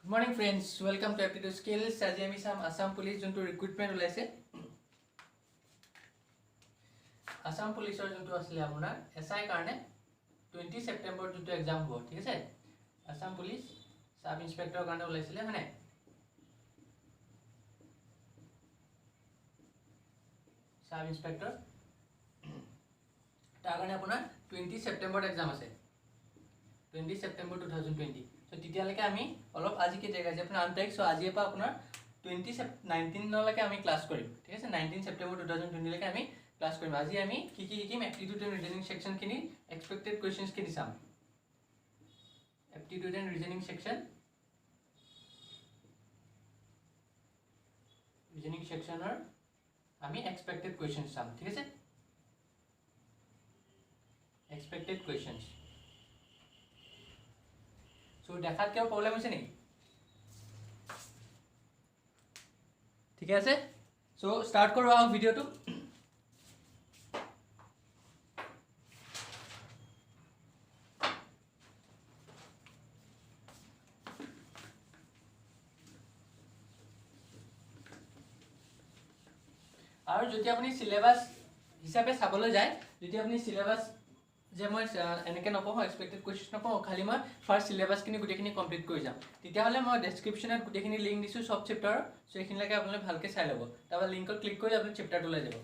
Good morning friends, welcome to Aptitude Skills. আজি আমি চাম আসাম পুলিশ যোনটো ৰিক্ৰুটমেন্ট ওলাইছে। আসাম পুলিশৰ যোনটো আছিল আপোনাৰ এসআই কাৰণে 20 সেপ্টেম্বৰ যোনটো এক্সাম হ'ব, ঠিক আছে? আসাম পুলিশ সাব ইন্সপেক্টৰ কাৰণে ওলাইছিলে মানে সাব ইন্সপেক্টৰ তাৰ কাৰণে আপোনাৰ 20 সেপ্টেম্বৰ এক্সাম আছে। 20 সেপ্টেম্বৰ 2020। So তেতিয়ালৈকে আমি অলপ আজি কি দেখা যায় আপোনাৰ আনটেক। সো আজিৰ পৰা আপোনাৰ 19 লৈকে আমি ক্লাছ কৰিম, ঠিক আছে? 19 সেপ্টেম্বৰ 2020 লৈকে আমি ক্লাছ কৰিম। আজি আমি কি শিকিম এপ্টিটিউড এণ্ড ৰিজনিং সেকশন খিনি এক্সপেক্টেড কোৱেশ্চনছ খিনি চাম। এপ্টিটিউড এণ্ড ৰিজনিং সেকশনৰ আমি এক্সপেক্টেড কোৱেশ্চনছ চাম, ঠিক আছে? এক্সপেক্টেড কোৱেশ্চনছ। সো দেখাত কিয় প্ৰবলেম হৈছে নেকি? ঠিক আছে, সো স্টার্ট করো আও ভিডিওটো। আর যদি আপনি সিলেবাস হিসাবে চাবলৈ যায়, যদি আপনি সিলেবাস যে মই এনেকে নপঢ়ো এক্সপেক্টেড কোৱেশ্চন নপঢ়ো, খালি মই ফাৰ্ষ্ট সিলেবাসখিনি গোটেইখিনি কমপ্লিট কৰি যাম, তেতিয়াহ'লে মই ডেছক্ৰিপশ্যনত গোটেইখিনি লিংক দিছোঁ সব চেপ্টাৰৰ। সো এইখিনিলৈকে আপোনালোকে ভালকৈ চাই ল'ব। তাৰপৰা লিংকত ক্লিক কৰি আপুনি চেপ্টাৰটো লৈ যাব।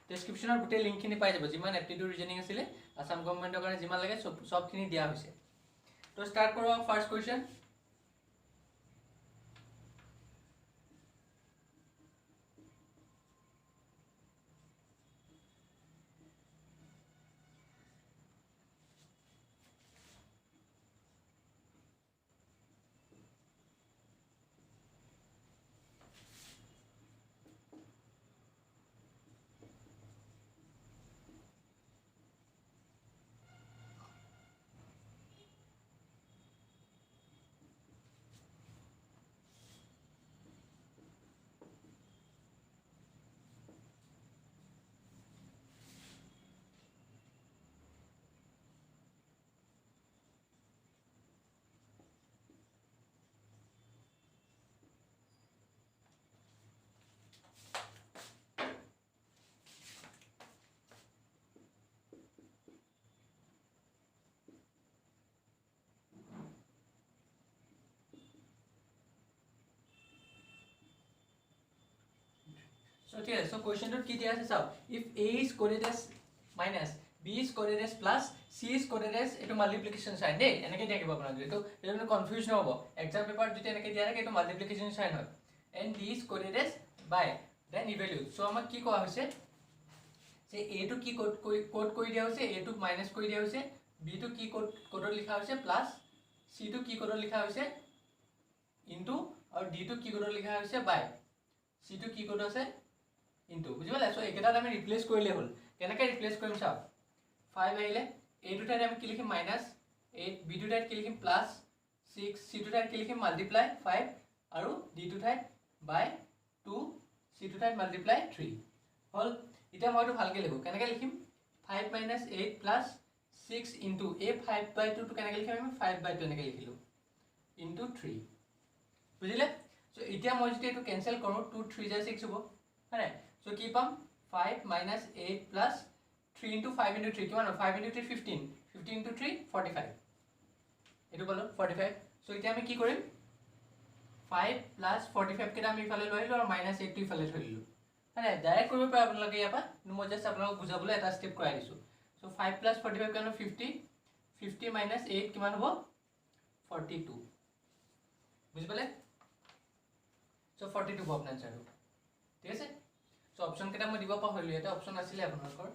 ডেছক্ৰিপশ্যনৰ গোটেই লিংকখিনি পাই যাব, যিমান এপ্টিটিউড ৰিজনিং আছিলে আসাম গভৰ্ণমেণ্টৰ কাৰণে যিমান লাগে সবখিনি দিয়া হৈছে। তো ষ্টাৰ্ট কৰোঁ ফাৰ্ষ্ট কুৱেশ্যন। So ঠিক আছে, সো কোৱেশ্চনটো কি দিয়া আছে চাওক। If a is coded as minus b is coded as plus c is coded as এটো মাল্টিপ্লিকেশন সাইন দেই, এনেকৈ থাকিব আপোনাক। যেটো মানে কনফিউজ নহব, এক্সাম পেপাৰত যদি এনেকৈ দিয়া থাকে এটো মাল্টিপ্লিকেশন সাইন হয়। and d is coded as by then evaluate। So আমাক কি কোৱা হৈছে যে a টো কি কোড কৰি দিয়া হৈছে, a টো মাইনাস কৰি দিয়া হৈছে, b টো কি কোডত লিখা হৈছে প্লাস, c টো কি কোডত লিখা হৈছে ইনটু, আৰু d টো কি কোডত লিখা হৈছে বাই, c টো কি কোড আছে ইনটু। বুঝি পালে? সো একেটাত আমি ৰিপ্লেস কৰিলে হ'ল। কেনেকৈ ৰিপ্লেস কৰিম চাওক। 5 আহিলে a টো ঠাইত আমি কি লিখিম মাইনাস 8, b টো ঠাইত কি লিখিম প্লাস 6, c টো ঠাইত কি লিখিম মাল্টিপ্লাই 5, আৰু d টো ঠাইত বাই 2, c টো ঠাইত মাল্টিপ্লাই 3 হ'ল। এতিয়া মই এটো ভালকৈ লিখো। কেনেকৈ লিখিম 5 - 8 + 6 ইনটু a 5/2 টো কেনেকৈ লিখিম আমি 5/2 এনেকৈ লিখিলো ইনটু 3। বুজিলে? সো এতিয়া মই যদি এটো কেনসেল কৰো 2 3 * 6 হ'ব, হয়নে? সো কি পাম 5 - 8 + 3 * 5 * 3 কিমান হ'ব 5 * 3 15, 15 * 3 45, এটো পালো 45। সো এতিয়া আমি কি কৰিম 5 + 45 কেটা আমি ইফালে লৈ আহিলো আৰু -8 টো ইফালে থৈ দিলো, হয়নে? ডাইৰেক্ট কৰিব পাৰে আপোনালোকে ইয়াৰ পৰা, মই জাস্ট আপোনালোকক বুজাবলৈ এটা স্টেপ কৰাই দিছো। সো 5 + 45 কিমান হ'ব 50, 50 - 8 কিমান হ'ব 42। বুজি পালে? সো 42 হ'ব আপোনাৰ আনসাৰ। ঠিক আছে? সো অপশন কেটা মই দিব পাহৰিলো, এটা অপশন আছিলে আপোনালোকৰ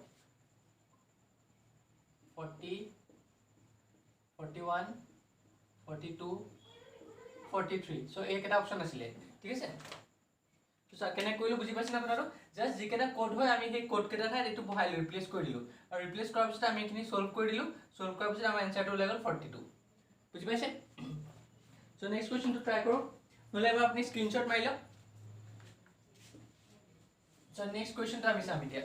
40, 41, 42, 43। সো এই কেটা অপশন আছিলে, ঠিক আছে? তো স্যার কেনে কইলো বুজি পাইছেন আপোনাৰো? জাস্ট যিকেটা কোড হয় আমি সেই কোড কেটা ঠাইত এটো বহাই ৰিপ্লেস কৰি দিলো, আৰু ৰিপ্লেস কৰাৰ পিছত আমি এখিনি সলভ কৰি দিলো। সলভ কৰাৰ পিছত আমাৰ আনসাৰটো ওলাই গ'ল 42। বুজি পাইছে? সো নেক্সট কোৱেশ্চনটো ট্ৰাই কৰো, নহলে এবাৰ আপুনি স্ক্ৰিনশ্বট মাৰি লওক। সো নেক্সট কোৱেশ্চনটো আমি চাম এতিয়া।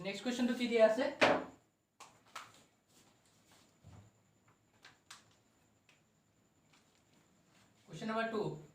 নেক্সট কোৱেশ্চনটো কি দিয়া আছে Question number 2.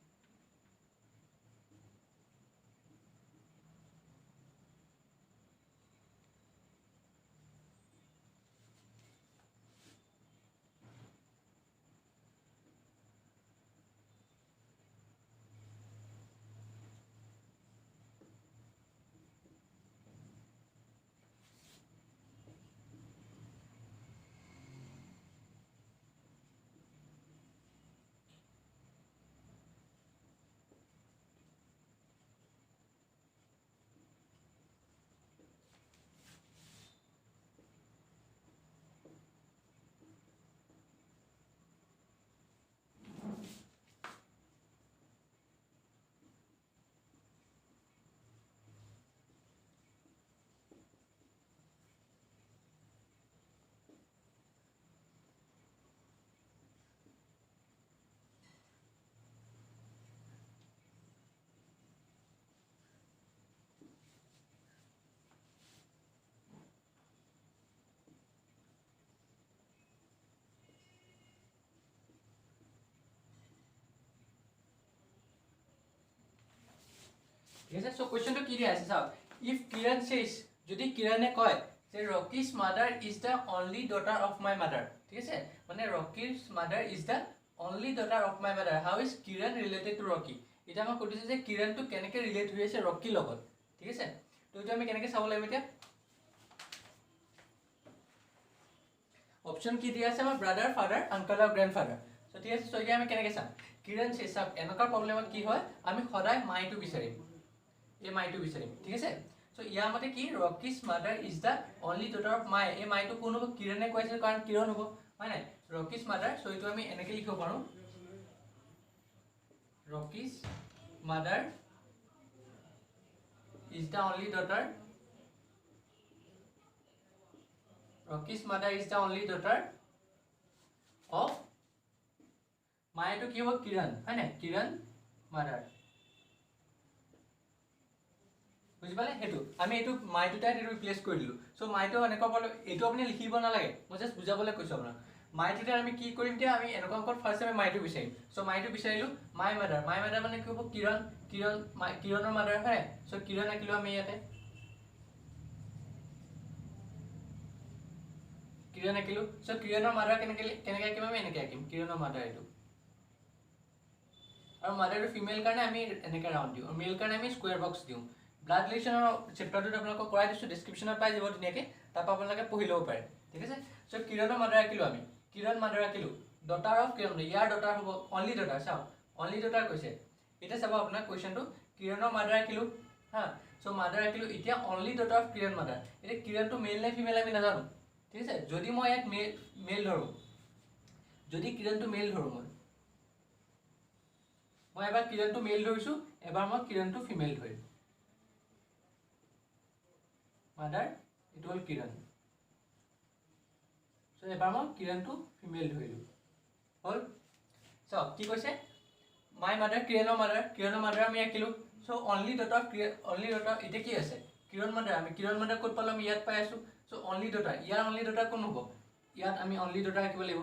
Yes, so question to Kiran is how if Kiran says, যদি কিৰণে কয় যে Rocky's mother is the only daughter of my mother, ঠিক আছে মানে Rocky's mother is the only daughter of my mother, how is Kiran related to Rocky? এটা আমাক কৈছে যে কিৰণটো কেনেকৈ ৰিলেট হৈ আছে ৰকিৰ লগত, ঠিক আছে তো এটা আমি কেনেকৈ চাব লাগিব এতিয়া অপচন কি দিয়া আছে আমাৰ ব্ৰাদাৰ ফাদাৰ আঙ্কল আৰু গ্ৰান্ডফাদাৰ সো ঠিক আছে সো এতিয়া আমি কেনেকৈ চাম কিৰণ চেছাপ এনেকা প্ৰবলেমত কি হয় আমি সদায় মাইটো বিচাৰিম এই মাইটো বিচাৰিম ঠিক আছে সো ইয়াৰ মতে কি ৰকি's mother is the only daughter of my এই মাইটো কোন হ'ব কিৰণে কৈছে কাৰণ কিৰণ হ'ব হয় নাই ৰকি's mother সো এইটো আমি এনেকৈ লিখিব পাৰো ৰকি's mother is the only daughter Rocky's mother is the only daughter of my to কি হ'ব কিৰণ হয় নাই কিৰণ mother বুজি পালে হেতু আমি এটো মাই দুটা এটো ৰিপ্লেস কৰি দিলু সো মাইটো এনেকা বল এটো আপুনি লিখিব না লাগে মই জাস্ট বুজাবলৈ কৈছো আপোনাক মাই দুটা আমি কি কৰিম তে আমি এনেকা অংকৰ ফাৰ্স্ট আমি মাইটো বিচাৰিম সো মাইটো বিচাৰিলু মাই মাদাৰ মানে কি হ'ব কিৰণ কিৰণৰ মাদাৰ হয় সো কিৰণ আকিলো আমি ইয়াতে কিৰণ আকিলো সো কিৰণৰ মাদাৰ কেনেকৈ আকিম আমি এনেকৈ আকিম কিৰণৰ মাদাৰ এটো আৰু মাদাৰটো ফিমেল কাৰণে আমি এনেকৈ ৰাউন্ড দিও আৰু মেল কাৰণে আমি স্কয়াৰ বক্স দিও ব্লাড ৰিলেশনৰ চেপ্টাৰটো আপোনালোকক কৰাই দিছো ডেসক্ৰিপচনত পাই যাব ধুনিয়াকৈ তাৰ পৰা আপোনালোকে পঢ়ি ল'ব পাৰে ঠিক আছে সো কিৰণৰ মাদাৰ আকিলো আমি কিৰণ মাদাৰ আকিলো ডটাৰ অফ কিৰণ ইয়াৰ ডটাৰ হ'ব অনলি ডটাৰ চাও অনলি ডটাৰ কৈছে এটা চাব আপোনাৰ কোৱেশ্চনটো কিৰণৰ মাদাৰ আকিলো হা সো মাদাৰ আকিলো এতিয়া only daughter of Kiran mother এটা কিৰণটো মেল নে ফিমেল আমি নাজানো ঠিক আছে যদি মই এক মেল ধৰো যদি কিৰণটো মেল ধৰো মই এবাৰ কিৰণটো মেল ধৰিছো এবাৰ মই কিৰণটো ফিমেল ধৰিম mother it hall Kiran so এবাৰ মই কিৰণটো ফিমেল ধৰিলো হল সো কি কৈছে মাই মাদাৰ কিৰণৰ মাদাৰ আমি আকিলো সো অনলি ডটাৰ এটা কি আছে কিৰণ মাদাৰ ক'ত পালো আমি ইয়াত পাই আছো সো অনলি ডটাৰ ইয়াৰ অনলি ডটাৰ কোন হ'ব ইয়াত আমি অনলি ডটাৰ আকিব লাগিব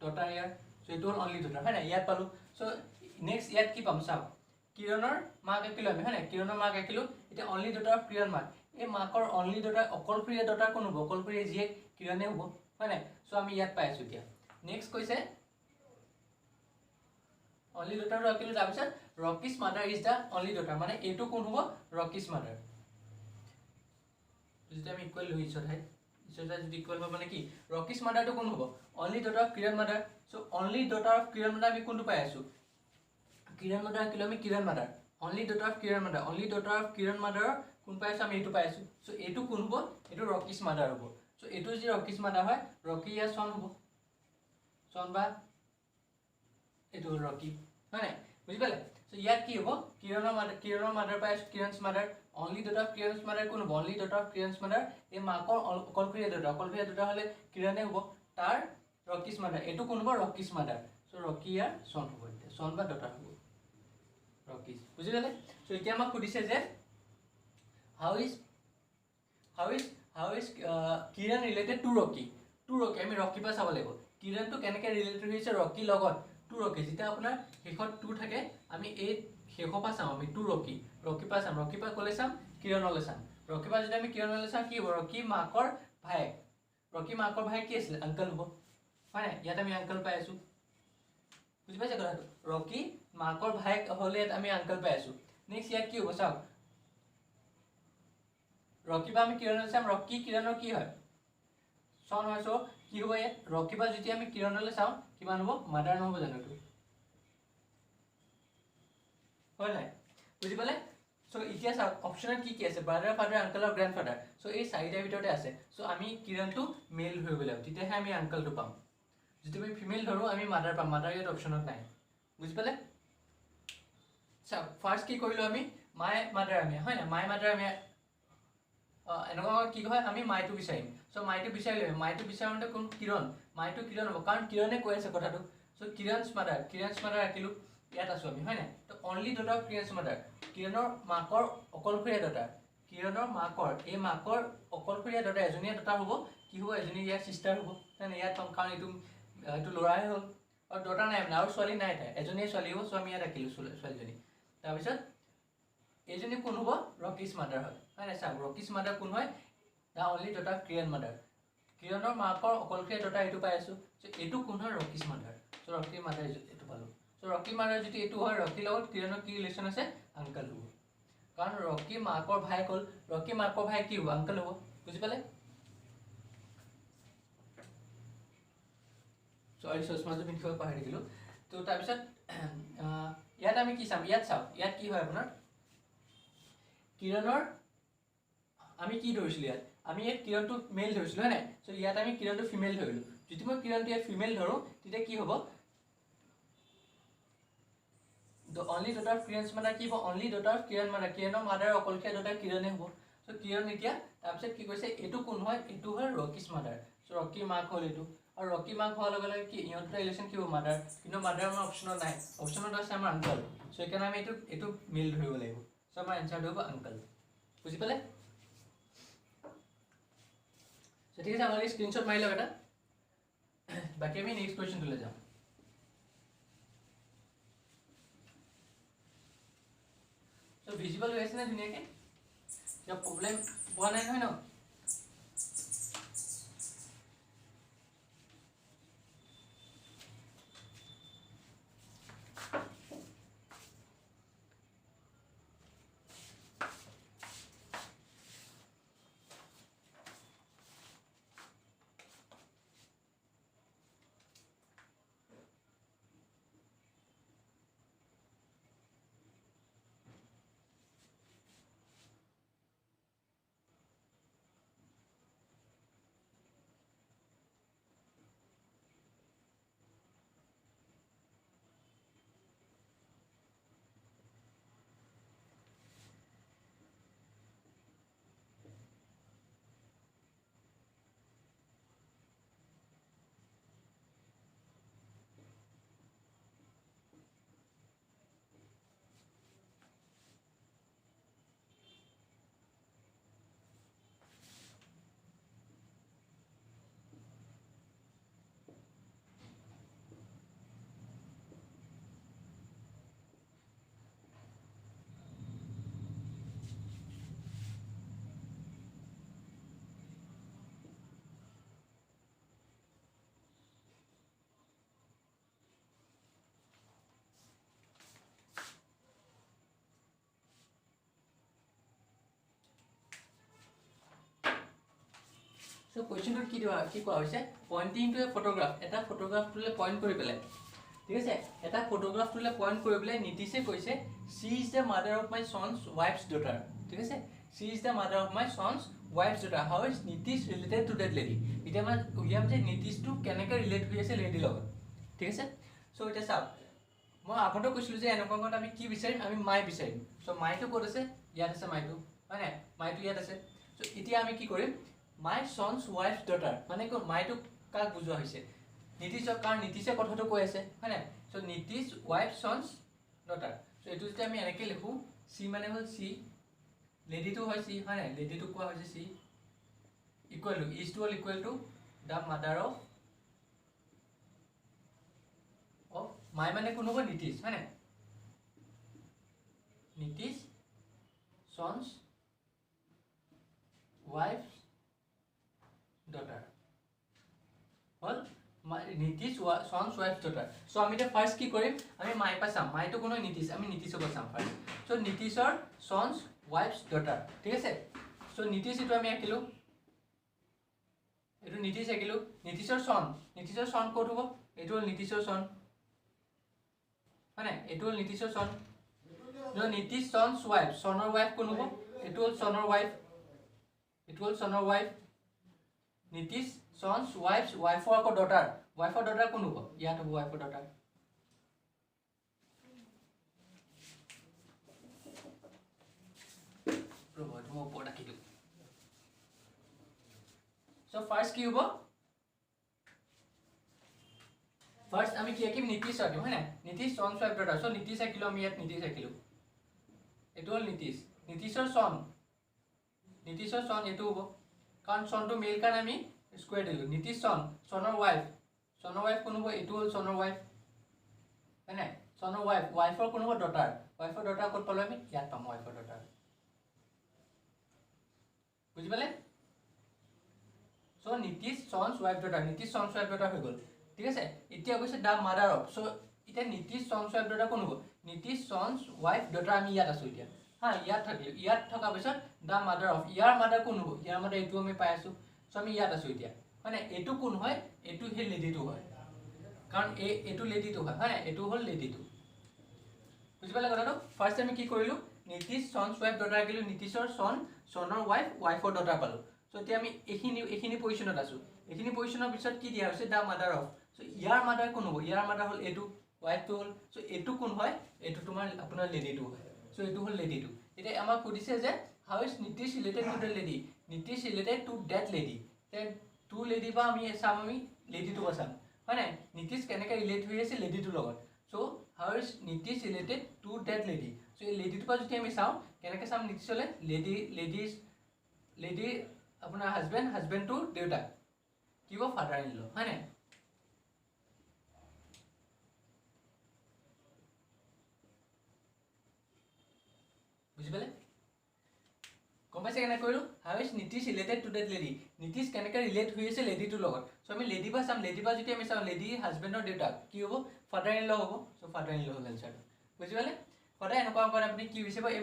ডটাৰ ইয়াৰ সো এটো হল অনলি ডটাৰ হয় না ইয়াত পালো সো নেক্সট ইয়াত কি পাম চাও কিৰণৰ মাক আকিলো আমি হয় না কিৰণৰ মাক আকিলো এটা অনলি ডটাৰ অফ কিৰণ মাক এই মাকৰ অনলি ডটাৰ অকলপ্ৰিয় ডটাৰ কোন হ'ব অকলপ্ৰিয় জিয়ে কিৰণে হ'ব হয় না সো আমি ইয়াত পাই আছো এতিয়া নেক্সট কৈছে অনলি ডটাৰ আকিলো তাৰ পিছত ৰকি's mother is the only daughter মানে এটো কোন হ'ব ৰকি's mother যদি আমি ইকুয়াল হইছো তাই ইসোটা যদি ইকুয়াল হবে মানে কি ৰকি's mother তো কোন হ'ব only daughter of Kiran mother so only daughter of Kiran mother আমি কোনটো পাই আছো কিৰণ মাদাৰ আকিলো আমি Kiran mother only daughter of Kiran mother কোন পাই আছো আমি এটো পাই আছো সো এটো কোন হ'ব এটো ৰকি's mother হ'ব সো এটো যে ৰকি's mother হয় ৰকি ইয়াৰ সন হ'ব সন বা এটো ৰকি হয় নাই বুজি পালে সো ইয়াত কি হ'ব কিৰণৰ মাদাৰ পাই আছো Kiran's mother only daughter of Kiran's mother কোন হ'ব only daughter of Kiran's mother এই মাকৰ অকলপ্ৰিয় ডটাৰ হলে কিৰণে হ'ব তাৰ ৰকি's mother এটো কোন হ'ব ৰকি's mother সো ৰকি ইয়াৰ সন হ'ব এতিয়া সন বা ডটাৰ হ'ব ৰকি বুজি পালে সো এতিয়া আমাক সুধিছে যে how how is Kiran related to Rocky আমি ৰকি পৰা চাব লাগিব কিৰণটো কেনেকৈ ৰিলেটেড হৈছে ৰকি লগত টু ৰকি যেতিয়া আপোনাৰ শেষত টু থাকে আমি এই শেষৰ পৰা চাম আমি টু ৰকি পৰা চাম ৰকি পৰা ক'লে চাম কিৰণলৈ চাম ৰকি পৰা যদি আমি কিৰণলৈ চাম কি হ'ব ৰকি মাকৰ ভাই কি আছিল আংকল হ'ব হয় নাই ইয়াত আমি আংকল পাই আছোঁ বুজি পাইছে কথাটো ৰকি মাকৰ ভাইক হ'লে আমি আংকল পাই আছোঁ নেক্সট ইয়াত কি হ'ব চাওক ৰকি পৰা আমি কিৰণলৈ চাম ৰকি কিৰণৰ কি হয় সন হয় চ' কি হ'ব ইয়াত ৰকি পৰা যেতিয়া আমি কিৰণলৈ চাওঁ কিমান হ'ব মাদাৰ নহ'ব জানো এইটো হয় নাই বুজি পালে চ' এতিয়া চাওক অপশ্যনত কি আছে ব্ৰাদাৰ ফাদাৰ আংকল আৰু গ্ৰেণ্ড ফাদাৰ চ' এই চাৰিটাৰ ভিতৰতে আছে চ' আমি কিৰণটো মেল ধৰিব লাগিব তেতিয়াহে আমি আংকলটো পাম যদি আমি ফিমেল ধৰোঁ আমি মাদাৰ পাম মাদাৰ ইয়াত অপশ্যনত নাই বুজি পালে চাওক ফাৰ্ষ্ট কি কৰিলোঁ আমি মাই মাদাৰ আমি হয় নাই মাই মাদাৰ আমি এনেকুৱা কি হয় আমি মাইটো বিচাৰিম চ' মাইটো বিচাৰিলে মাইটো বিচাৰোঁতে কোন কিৰণ মাইটো কিৰণ হ'ব কাৰণ কিৰণে কৈ আছে কথাটো চ' কিৰণছ মাদাৰ ৰাখিলোঁ ইয়াত আছোঁ আমি হয় নাই তো only daughter of Kiran's mother কিৰণৰ মাকৰ অকলশৰীয়া ডটাৰ এই মাকৰ অকলশৰীয়া ডটাৰ এজনীয়া ডটাৰ হ'ব কি হ'ব এজনী ইয়াৰ চিষ্টাৰ হ'ব নাই ইয়াত পাম কাৰণ এইটো ল'ৰাই হ'ল আৰু ডটাৰ নাই মানে আৰু ছোৱালী নাই তাই এজনীয়ে ছোৱালী হ'ব চ' আমি ইয়াত ৰাখিলোঁ ছোৱালীজনী তাৰপিছত এইজনী কোন হ'ব ৰকিছ মাদাৰ হয় নাই চাওক ৰকিছ মাদাৰ কোন হয় the only daughter Kiran mother কিৰণৰ মাকৰ অকলশৰীয়া ডটাৰ এইটো পাই আছোঁ চ' এইটো কোন হয় ৰকিছ মাদাৰ চ' ৰকি মাদাৰ এইটো পালোঁ চ' ৰকি মাদাৰ যদি এইটো হয় ৰকিৰ লগত কিৰণৰ কি ৰিলেশ্যন আছে আংকল হ'ব কাৰণ ৰকি মাকৰ ভাই হ'ল ৰকি মাকৰ ভাই কি হ'ব আংকল হ'ব বুজি পালে চৰি চশমাযোৰ পিন্ধিব পাহৰি থাকিলোঁ তো তাৰপিছত ইয়াত আমি কি চাম ইয়াত চাওক ইয়াত কি হয় আপোনাৰ কিৰণৰ আমি কি ধৰিছিলোঁ ইয়াত আমি ইয়াত কিৰণটো মেল ধৰিছিলোঁ হয় নাই চ' ইয়াত আমি কিৰণটো ফিমেল ধৰিলোঁ যদি মই কিৰণটো ইয়াত ফিমেল ধৰোঁ তেতিয়া কি হ'ব only daughter of Kiran's mother কি হ'ব only daughter of Kiran mother কিৰণৰ মাদাৰ অকলশৰীয়া ডটাৰ কিৰণে হ'ব চ' কিৰণ এতিয়া তাৰপিছত কি কৈছে এইটো কোন হয় এইটো হয় ৰকিছ মাদাৰ চ' ৰকিৰ মাক হ'ল এইটো আৰু ৰকি মাক হোৱাৰ লগে লগে কি ইহঁতৰ ৰিলেশ্যন কি হ'ব মাদাৰ কিন্তু মাদাৰ আমাৰ অপশ্যনত নাই অপশ্যনত আছে আমাৰ আংকল চ' সেইকাৰণে আমি এইটো মেল ধৰিব লাগিব চ' আমাৰ এনচাৰটো হ'ব আংকল বুজি পালে চ' ঠিক আছে আপোনালোকে স্ক্ৰীনশ্বট মাৰি লওক এটা বাকী আমি নেক্সট কুৱেশ্যনটোলৈ যাম চ' ভিজিবল হৈ আছে নে ধুনীয়াকৈ কিবা প্ৰব্লেম পোৱা নাই নহয় ন So question কি কোৱা হৈছে পইণ্টিং টু এ ফটোগ্ৰাফ এটা ফটোগ্ৰাফটোলৈ পইণ্ট কৰি পেলাই ঠিক আছে এটা ফটোগ্ৰাফটোলৈ পইণ্ট কৰি পেলাই নীতিশে কৈছে she is the mother of my son's wife's daughter ঠিক আছে she is the mother of my son's wife's daughter how is Nitish related to that lady এতিয়া মই উলিয়াম যে নীতিশটো কেনেকৈ ৰিলেট হৈ আছে লেডিৰ লগত ঠিক আছে চ' এতিয়া চাওক মই আগতে কৈছিলোঁ যে এনেকুৱা আমি কি বিচাৰিম আমি মাই বিচাৰিম চ' মাইটো ক'ত আছে ইয়াত আছে মাইটো হয় নাই মাইটো ইয়াত আছে চ' এতিয়া আমি কি কৰিম মাই সন্স ৱাইফ ডটাৰ মানে কি মাইটো কাক বুজোৱা হৈছে নীতিশক কাৰণ নীতিশে কথাটো কৈ আছে হয় নাই চ' নীতিশ ৱাইফ সন্স ডটাৰ চ' এইটো যদি আমি এনেকৈ লিখোঁ চি মানে হ'ল চি লেডিটো হয় চি হয় নাই লেডিটো কোৱা হৈছে C equal to is to equal to the mother of my মানে কোন হ'ব নীতিশ হয়নে নীতিশ sons wife daughter হল Nitish sons wife daughter so আমি এটা ফার্স্ট কি কৰিম আমি মাই পা চাম মাইটো কোন নীতিশ আমি নীতিশক চাম ফার্স্ট সো নীতিশৰ sons wives daughter ঠিক আছে সো নীতিশ ইটো আমি আকিলো এটো নীতিশ আকিলো নীতিশৰ son কোড হ'ব এটো নীতিশৰ son মানে এটো নীতিশৰ son जो Nitish sons wife sonor wife কোন হ'ব এটো sonor wife it will sonor wife Nitish sons wives wife or daughter কোন হ'ব ইয়াত হ'ব wife or daughter ৰবট মই ওপৰত ৰাখি দিও সো ফার্স্ট কি হ'ব ফার্স্ট আমি কি আকিম নীতিশ আকিম হয় না Nitish sons wife daughter so Nitish আকিলো আমি ইয়াত নীতিশ আকিলো এটো হল নীতিশৰ son এটো হ'ব কাৰণ son টো মেল কাৰণ আমি স্কয়াৰ দিলো নীতিশ sonৰ wife কোন হ'ব এটো হল sonৰ wife হয় না sonৰ wife কোন হ'ব daughter ক'ত পালো আমি ইয়াত পাম wife daughter বুজি পালে so Nitish sons wife daughter হৈ গল ঠিক আছে এতিয়া কৈছে দা মাদাৰ অফ সো এটা নীতিশ sons wife daughter কোন হ'ব নীতিশ sons wife daughter আমি ইয়াত আছো এতিয়া হা ইয়াত থকা পিছত দা মাদাৰ অফ ইয়াৰ মাদাৰ কোন হ'ব ইয়াৰ মাদাৰ এটো আমি পাই আছো সো আমি ইয়াত আছো এতিয়া মানে এটো কোন হয় এটো হে লেডিটো হয় কাৰণ এটো লেডিটো হয় হয়নে এটো হল লেডিটো বুজি পালে কথাটো ফার্স্ট আমি কি কৰিলো Nitish sons wife daughter গিলো নীতিশৰ sonৰ wife daughter পালো সো এতিয়া আমি এখিনি পজিশনত আছো এখিনি পজিশনৰ পিছত কি দিয়া হৈছে দা মাদাৰ অফ সো ইয়াৰ মাদাৰ কোন হ'ব ইয়াৰ মাদাৰ হল এটো wife টো হল সো এটো কোন হয় এটো তোমাৰ আপোনাৰ লেডিটো হয় সো এটো হল লেডিটো এটা আমাক কৈছে যে how is Nitish related to the lady Nitish related to that lady তে টু লেডি বা আমি চাম আমি লেডিটো চাম হয় নাই নীতিশ কেনেকৈ ৰিলেট হৈ আছে লেডিটোৰ লগত so how is Nitish related to that lady so এই লেডিটো পা যদি আমি চাও কেনেকৈ চাম নীতিশলে লেডি আপোনাৰ হাজবেণ্ড টু দেউতা কি হ'ব ফাদাৰ ইন ল হয় নাই বুজি পালে গম পাইছে কেনে কৰিলো how is Nitish related to that lady Nitish কেনেকৈ ৰিলেট হৈ আছে লেডিটোৰ লগত সো আমি লেডি বা চাম লেডি বা যদি আমি চাম লেডি হাজবেণ্ডৰ দেউতা কি হ'ব ফাদাৰ ইন ল হ'ব সো ফাদাৰ ইন ল হ'ল এনসাৰটো বুজি পালে সদায় এনেকুৱা কৰে আপুনি কি বিচাৰিব এই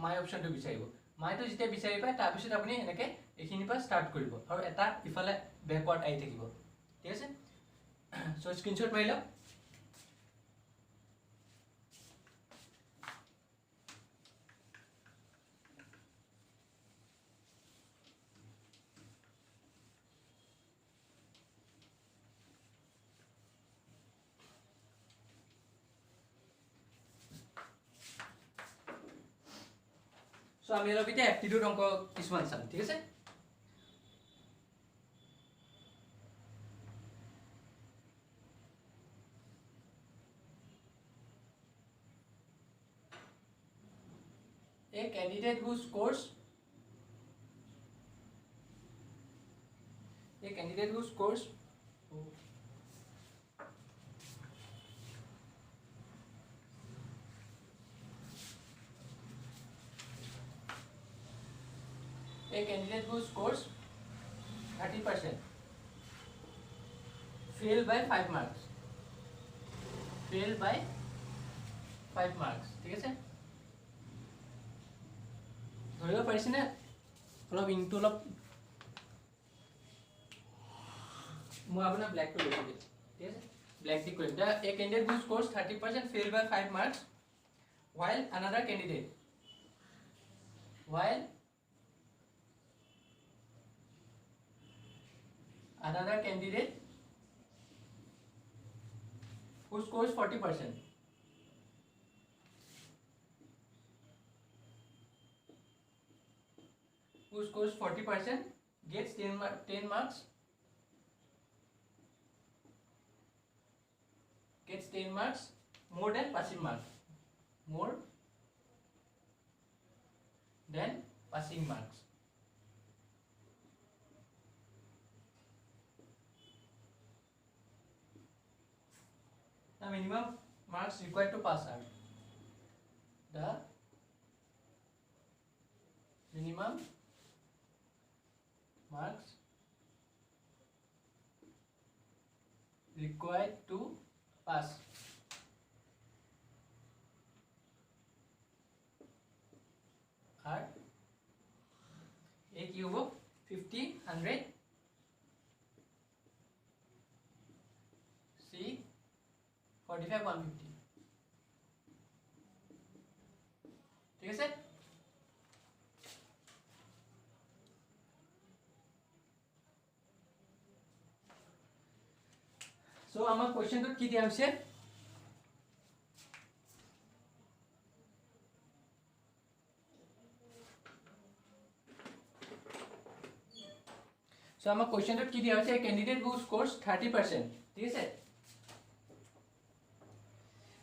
মাই অপচনটো বিচাৰিব মাইটো যেতিয়া বিচাৰি পায় তাৰ পিছত আপুনি এনেকৈ এইখিনিৰ পৰা ষ্টাৰ্ট কৰিব আৰু এটা ইফালে বেকৱাৰ্ড আহি থাকিব ঠিক আছে সো স্ক্ৰীনশ্বট মাৰি লওক সো আমি অলপ এতিয়া এপ্টিটিউড অংক কিছুমান চাম ঠিক আছে a candidate who scores a candidate who scores 30% fail by 5 marks ঠিক আছে ধৰিব পাৰিছে নে অলপ ইনটো অলপ মই আপোনাৰ ব্ল্যাক কৰি দিম ঠিক আছে ব্ল্যাক দি কৰিম a candidate who scores 30% fail by 5 marks while another candidate who scores 40% gets 10 marks more than passing marks minimum marks required to pass are the minimum marks required to pass are A की होगा 50, 100, C 45, 150 ठीक है sir. सो आमार question की दिया হৈছে So आमार question की दिया হৈছে candidate who scores 30%, ठीक है।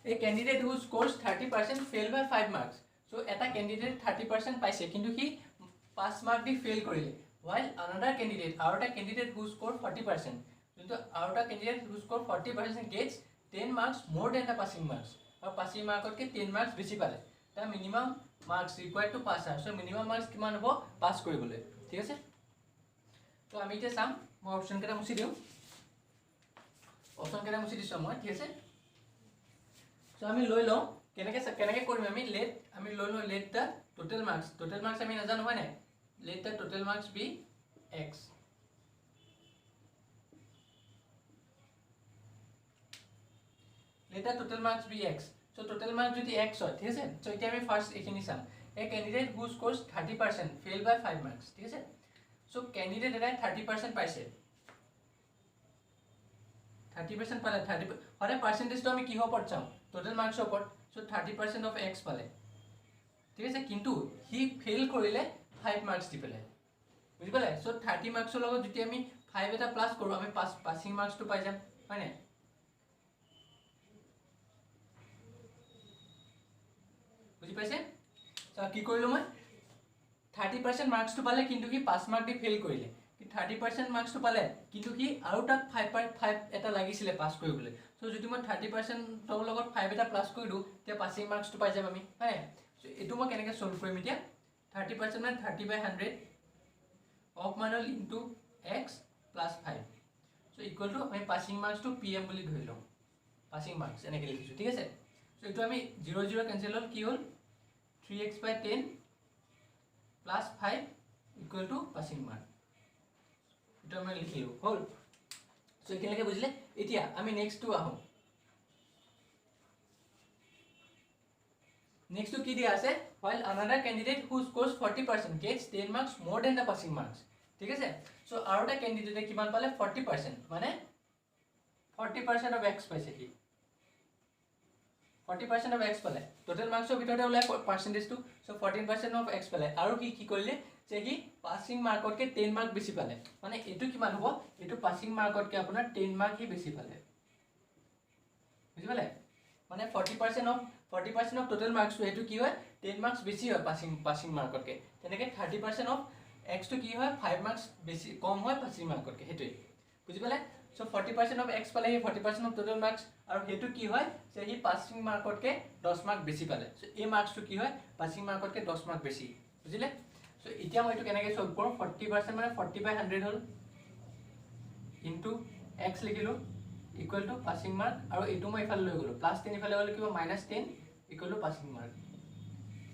A candidate who scores 30% fail by 5 marks. So eta candidate 30% পাইছে কিন্তু কি 5 মার্ক দি ফেল কৰিলে, while another candidate who scored 40%, কিন্তু আউটা candidate who scored 40% gets 10 marks more than the passing marks, আৰু passing markতকে 10 marks বেছি পালে। তা minimum marks required to pass are, so minimum marks কিমান হ'ব পাস কৰিবলৈ, ঠিক আছে। তো আমি এতিয়া চাম, মই অপচন কেটা মুছি দিও, অপচন কেটা মুছি দিছো মই, ঠিক আছে। So আমি লৈ লও কেনেকে কৰিম আমি let the total marks আমি নাজানো হয় নাই, let the total marks be x, let the total marks be x, so total marks যদি x হয়, ঠিক আছে। so এতিয়া আমি ফার্স্ট এখিনি চাম, a candidate who scores 30% fail by 5 marks, ঠিক আছে। so candidate এটা 30% পাইছে, 30% পালে 30 হরে পার্সেন্টেজ তো আমি কি হওয়ার চাও টোটাল মার্কস ওপর, সো 30% অফ x পালে, ঠিক আছে। কিন্তু হি ফেল কৰিলে 5 মাৰ্কস দি পেলে, বুঝি পালে। সো 30 মাৰ্কসৰ লগত যদি আমি 5 এটা প্লাস কৰো আমি পাসিং মাৰ্কস তো পাই যাম, হয় নাই। বুঝি পাইছে। সো কি কৰিলো মই 30% মাৰ্কস তো পালে কিন্তু কি 5 মাৰ্ক দি ফেল কৰিলে, 30% মাৰ্কস তো পালে কিন্তু কি আৰু তাক 5 এটা লাগিছিলে পাস কৰিবলৈ। সো যদি মই 30% তোৰ লগত 5 এটা প্লাস কৰি দিও তে পাসিং মার্কস তো পাই যাম আমি, হয়। সো এটো মই কেনেকৈ সলভ কৰিম এতিয়া, 30% মানে 30/100 অফ মানল into x plus 5, so equal to আমি পাসিং মার্কস তো pm বুলি ধৰি লও, পাসিং মার্কস এনেকৈ লিখিছো, ঠিক আছে। সো এটো আমি 0 0 ক্যান্সেল হল, কি হল 3x/10 plus 5 equal to passing mark, এটা আমি লিখিলো হল। সো এখানলৈকে বুঝিলে। এতিয়া আমি নেক্সট টু আহো, নেক্সট টু কি দিয়া আছে, while another candidate who scores 40% gets 10 marks more than the passing marks, ঠিক আছে। সো আৰু এটা ক্যান্ডিডেটে কিমান পালে 40%, মানে 40% of x পাইছে, কি 40% of x পালে, টোটাল মাৰ্কসৰ ভিতৰতে ওলাই পাৰ্সেন্টেজটো। সো 14% of x পালে, আৰু কি কৰিলে যে কি পাসিং মার্কতকে 10 মার্ক বেছি পালে, মানে এটো কিমান হ'ব, এটো পাসিং মার্কতকে আপোনাৰ 10 মার্ক হি বেছি পালে, বুঝি পালে। মানে 40% of total marks তো এটো কি হয় 10 মার্কস বেছি হয় পাসিং মার্কতকে, তেনেকে 30% of x তো কি হয় 5 মার্কস বেছি কম হয় পাসিং মার্কতকে, হেতুই বুঝি পালে। সো 40% of x পালে হি 40% of total marks, আৰু হেতু কি হয় যে হি পাসিং মার্কতকে 10 মার্ক বেছি পালে। সো এই মার্কস তো কি হয় পাসিং মার্কতকে 10 মার্ক বেছি, বুঝিলে। সো এতিয়া মই এটো কেনেকৈ সলভ কৰম, 40% মানে 40/100 হল ইনটু x লিখিলো ইকুয়াল টু পাসিং মার্ক, আৰু এটো মই ইফালে লৈ গলো প্লাস 10 ইফালে গলে কিবা -10 ইকুয়াল টু পাসিং মার্ক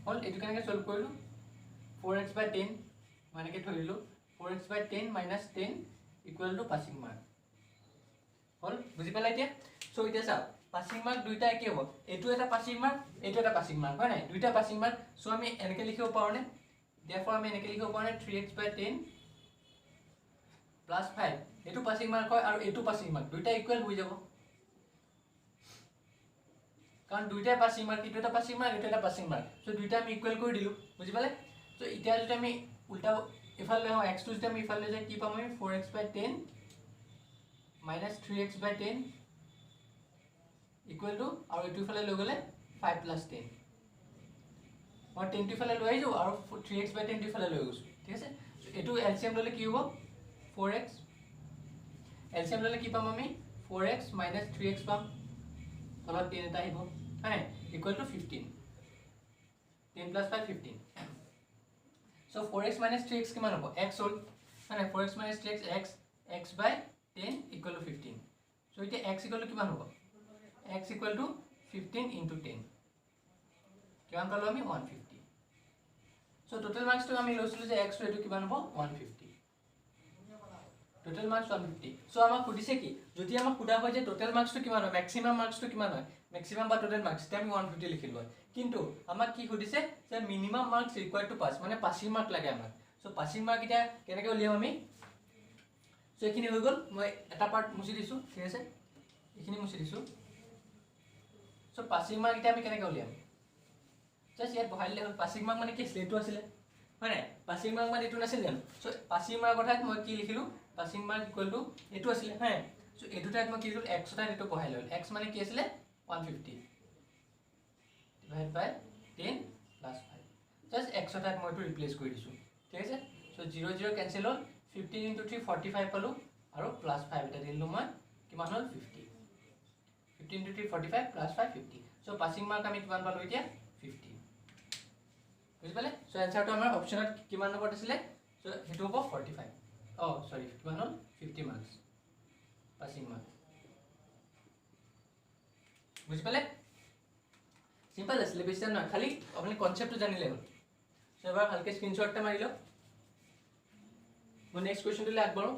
হল। এটো কেনেকৈ সলভ কৰিলো 4x/10 মানে কি ধৰিলো 4x/10 - 10 equal to passing mark হল, বুঝি পালা এতিয়া। সো এতিয়া চাও পাসিং মার্ক দুইটা কি হ'ব, এটো এটা পাসিং মার্ক এটো এটা পাসিং মার্ক, হয় নাই, দুইটা পাসিং মার্ক। সো আমি এনেকৈ লিখিব পাৰো নে, therefore আমি এনেকৈ লিখিব পাৰো নে 3x/10 প্লাস 5, এটো পাসিং মাৰ্ক হয় আৰু এটো পাসিং মার্ক, দুইটা ইকুয়াল হৈ যাব, কারণ দুইটা পাসিং মার্ক, এটো এটা পাসিং মার্ক এটো এটা পাসিং মার্ক। সো দুইটা আমি ইকুয়াল কৰি দিলো, বুঝি পালে। সো এতিয়া যদি আমি উল্টা ইফালে হও x টু যদি আমি ইফালে যাই কি পাম আমি 4x/10 - 3x/10 ইকুয়াল টু, আৰু এটো ইফালে লৈ গলে 5 + 10, মই 10 টো ইফালে লৈ আহিছো আৰু 3x/10 টো ইফালে লৈ গৈছো, ঠিক আছে। এটো এলসিএম ললে কি হ'ব 4x, এলসিএম ললে কি পাম আমি 4x - 3x পাম, তলত 10 এটা আহিব হয় equal to 15 10 + 5 15 so 4x - 3x কিমান হ'ব x হ'ল মানে 4x - 3x x x / 10 = 15 so এতিয়া x = কিমান হ'ব x = 15 * 10 কিমান পালো আমি 150 সো টোটাল মার্কস তো আমি লৈছিলো যে x টো এটো কিমান হ'ব 150 টোটাল মার্কস 150 সো আমাক খুদিছে কি যদি আমাক খুদা হয় যে টোটাল মার্কস তো কিমান হয় ম্যাক্সিমাম মার্কস তো কিমান হয় ম্যাক্সিমাম বা টোটাল মার্কস তে আমি 150 লিখিলো হয় কিন্তু আমাক কি খুদিছে যে মিনিমাম মার্কস ৰিকোয়াৰ্ড টু পাস মানে পাসিং মার্ক লাগে আমাক সো পাসিং মার্ক এটা কেনেকৈ উলিয়াম আমি সো এখিনি হৈ গল মই এটা পার্ট মুছি দিছো ঠিক আছে এখিনি মুছি দিছো সো পাসিং মার্ক এটা আমি কেনেকৈ উলিয়াম জাস্ট ইয়াত বহাইলে হল পাসিং মার্ক মানে কি স্লেটটো আছিল হয় পাসিং মার্ক মানে এটো নাছিল জানো সো পাসিং মার্ক কথাত মই কি লিখিলো পাসিং মার্ক ইকুয়াল টু এটো আছিল হয় সো এটো টাইপ মই কি লিখিলো x টা এটো বহাই লল x মানে কি আছিল 150 ডিভাইড বাই 10 + 5 জাস্ট x টাইপ মই এটো ৰিপ্লেস কৰি দিছো ঠিক আছে সো 0 0 ক্যান্সেল হল 15 * 3 45 পালো আৰু +5 এটা দিলো মই কিমান হল 50 15 * 3 45 + 5 50 সো পাসিং মার্ক আমি কিমান পালো এতিয়া 50 বুঝি পালে সো आंसर তো আমাৰ অপচনত কিমান নম্বৰ দিছিলে সো হেতু হ'ব 45 সৰি কিমান হল 50 মার্কস পাসিং মার্ক বুঝি পালে সিম্পল আছে বেছি না খালি আপুনি কনসেপ্টটো জানিলে হ'ল সো এবাৰ ভালকে স্ক্ৰিনশ্বটটা মাৰি লওক মই নেক্সট কোৱেশ্চনটো আগবঢ়ো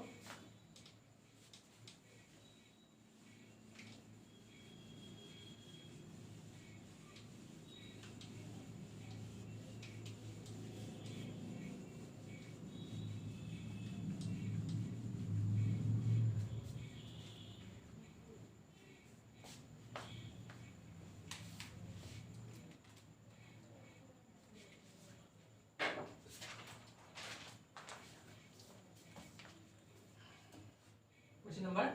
Question number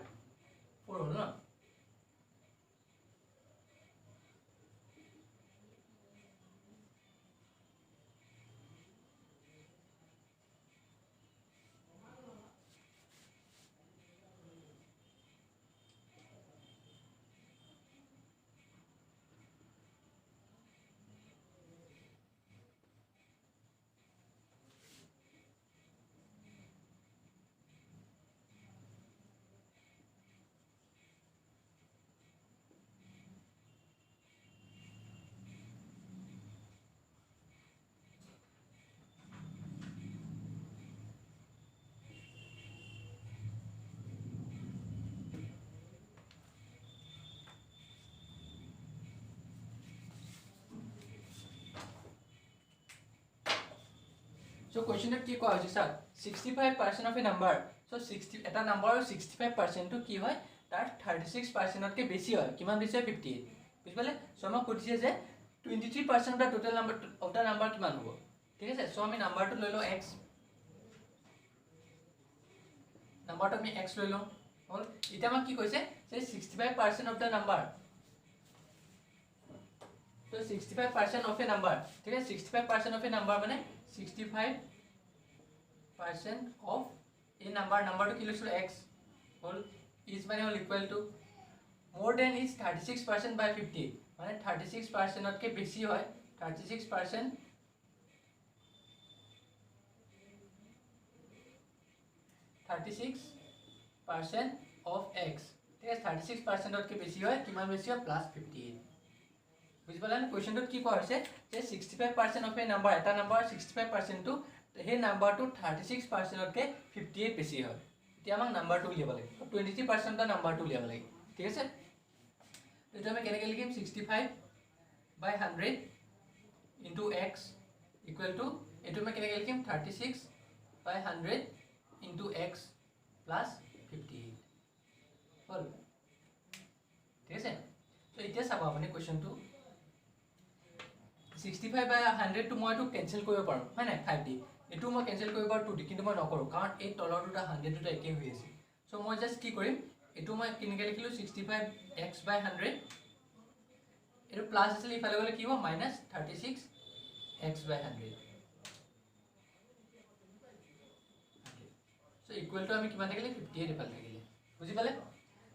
4 হল না So question কি কোৱা হৈছে sir 65% of a number so 60 এটা নাম্বাৰৰ 65% টো কি হয় তাৰ 36% তকৈ বেছি হয় কিমান বেছি হয় 58 বুজি পালে সো আমাক কৈছে যে 23% of total number of the number কিমান হ'ব ঠিক আছে সো আমি নাম্বাৰটো লৈ লও x নাম্বাৰটো আমি x লৈ লও হল এটা আমাক কি কৈছে যে 65% of the number so 65% of a number ঠিক আছে 65% of a number মানে 65% of a number to কি লিখছো x হল is মানে হল equal to more than is 36% by 50 মানে 36% তকৈ বেছি হয় 36% of x ঠিক আছে 36% তকৈ বেছি হয় কিমান বেছি হয় +58 বুজি পালা কোৱেশ্চনটো কি কোৱা হৈছে যে 65% অফ এ নাম্বাৰ এটা নাম্বাৰ 65% টো হে নাম্বাৰটো 36% তকৈ 58 বেছি হয় এতিয়া আমাক নাম্বাৰটো উলিয়াব লাগে 23% টা নাম্বাৰটো উলিয়াব লাগে ঠিক আছে এটা আমি কেনেকৈ লিখিম 65/100 into x equal to এটো আমি কেনেকৈ লিখিম 36/100 into x plus 58 হল ঠিক আছে তো এতিয়া চাব আপুনি কোৱেশ্চনটো 65/100 to মই to cancel কৰিব পাৰো হয় না 5 দি এটো মই cancel কৰিব পাৰো 2 দি কিন্তু মই নকৰো কাৰণ এই তলৰ দুটা 100 দুটা একে হৈ আছে সো মই জাস্ট কি কৰিম এটো মই কেনেকৈ লিখিলো 65x/100 এটো প্লাস আছিল ইফালে গলে কি হ'ব -36x/100 সো ইকুৱেল টু আমি কিমান থাকিলে 58 ইফালে থাকিলে বুজি পালে